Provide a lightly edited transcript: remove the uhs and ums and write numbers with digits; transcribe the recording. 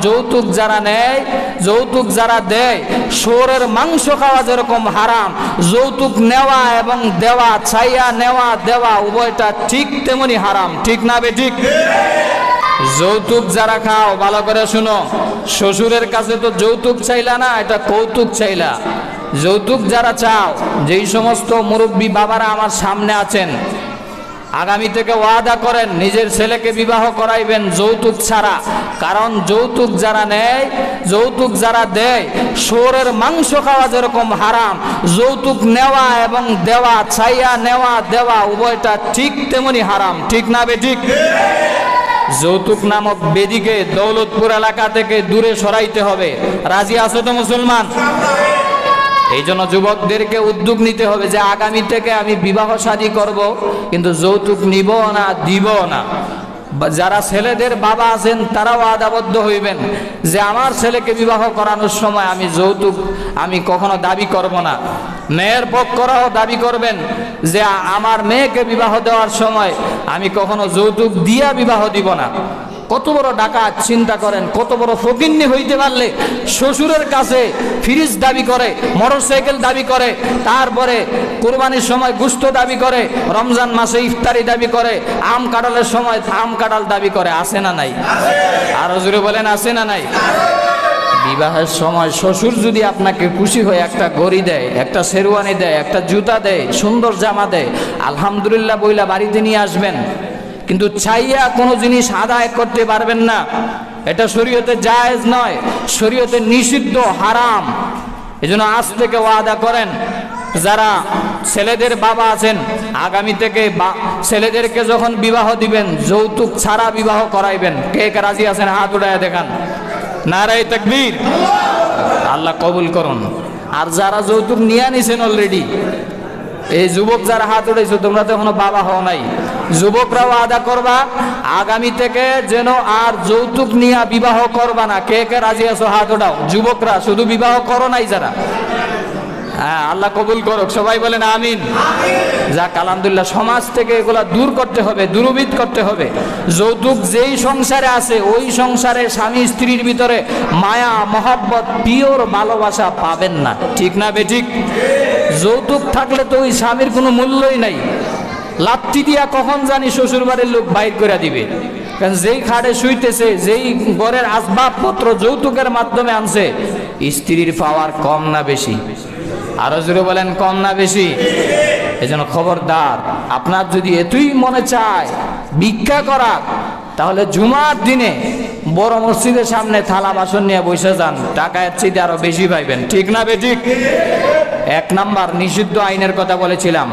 যৌতুক যারা নেয়, যৌতুক যারা দেয়, শুয়োরের মাংস খাওয়া যেরকম হারাম, যৌতুক নেওয়া এবং দেওয়া, চাইয়া নেওয়া দেওয়া উভয়টা ঠিক তেমনি হারাম। ঠিক না বেঠিক? যৌতুক যারা খাও ভালো করে শুনো, শ্বশুরের কাছে তো যৌতুক চাইলা না, এটা কৌতুক চাইলা। যৌতুক যারা চাও, যেই সমস্ত মুরব্বী বাবারা আমার সামনে আছেন, আগামী থেকে ওয়াদা করেন নিজের ছেলেকে বিবাহ করাইবেন যৌতুক ছাড়া। কারণ যৌতুক যারা নেয়, যৌতুক যারা দেয়, শুয়োরের মাংস খাওয়া যেরকম হারাম, যৌতুক নেওয়া এবং দেওয়া, চাইয়া নেওয়া দেওয়া উভয়টা ঠিক তেমনি হারাম। ঠিক না বেঠিক? যৌতুক নামক বেদিকে দৌলতপুর এলাকা থেকে দূরে সরাইতে হবে। রাজি আছো তো মুসলমান? এই জন্য যুবকদেরকে উদ্যোগ নিতে হবে যে আগামী থেকে আমি বিবাহ শাদী করব, কিন্তু যৌতুক নিব না, দিব না। যারা ছেলেদের বাবা আছেন তারাও আদাবদ্ধ হইবেন যে আমার ছেলেকে বিবাহ করানোর সময় আমি যৌতুক আমি কখনো দাবি করব না। মেয়ের পক্ষরাও দাবি করবেন যে আমার মেয়েকে বিবাহ দেওয়ার সময় আমি কখনো যৌতুক দিয়া বিবাহ দিব না। কত বড় ডাকাত চিন্তা করেন, কত বড় ফকিন্নি হইতে পারলে শ্বশুরের কাছে ফ্রিজ দাবি করে, মোটরসাইকেল দাবি করে, তারপরে কুরবানির সময় গোশত দাবি করে, রমজান মাসে ইফতারি দাবি করে, আম কাঁঠালের সময় আম কাঁঠাল দাবি করে। আছে না নাই? আরো জোরে বলেন, আছে না নাই? বিবাহের সময় শ্বশুর যদি আপনাকে খুশি হয়ে একটা ঘড়ি দেয়, একটা শেরওয়ানি দেয়, একটা জুতা দেয়, সুন্দর জামা দেয়, আলহামদুলিল্লাহ বইলা বাড়িতে নিয়ে আসবেন। কিন্তু চাইয়া কোনো জিনিস আদায় করতে পারবেন না, এটা শরীয়তে জায়েজ নয়, শরীয়তে নিষিদ্ধ, হারাম। এজন্য আজ থেকে ওয়াদা করেন, যারা ছেলেদের বাবা আছেন আগামী থেকে ছেলেদেরকে যখন বিবাহ দিবেন যৌতুক ছাড়া বিবাহ করাইবেন। কে কে রাজি আছেন হাত উঠায় দেখান। নারায়ে তাকবীর। আল্লাহ কবুল করুন। আর যারা যৌতুক নিয়ে নিছেন অলরেডি, এই যুবক যারা হাত উঠেছো তোমরা তো এখনো বাবা হও নাই, যুবকরাও আদা করবা আগামী থেকে যেন আর যৌতুক নিয়ে বিবাহ করবা না। কে কে রাজি আছো হাত উঠাও। যুবকরা শুধু বিবাহ করো নাই যারা, হ্যাঁ আল্লাহ কবুল করুক, সবাই বলেন আমিন। যাক আলহামদুলিল্লাহ, সমাজ থেকে এগুলা দূর করতে হবে, দূরীভূত করতে হবে। যৌতুক যেই সংসারে আছে ওই সংসারে স্বামী স্ত্রীর ভিতরে মায়া মহব্বত পিওর ভালোবাসা পাবেন না। ঠিক না বেঠিক? যৌতুক থাকলে তো ওই স্বামীর কোনো মূল্যই নাই। লাত্তি দিয়া কখন জানি শ্বশুর বাড়ির লোক বাইর করে দিবে। কারণ যেই খাটে শুইতেছে, যেই ঘরের আসবাবপত্র যৌতুকের মাধ্যমে আনছে, স্ত্রীর পাওয়ার কম না বেশি? আরো জোরে বলেন, কম না বেশি? এই জন্য খবরদার, আপনার যদি এতই মনে চায় ভিক্ষা করা, তাহলে জুমার দিনে বড় মসজিদের সামনে থালা বাসন নিয়ে বসে যান, টাকা এর চেয়ে আরো বেশি পাইবেন। ঠিক না বেঠিক? 1 নাম্বার নিষিদ্ধ আইনের কথা বলেছিলাম।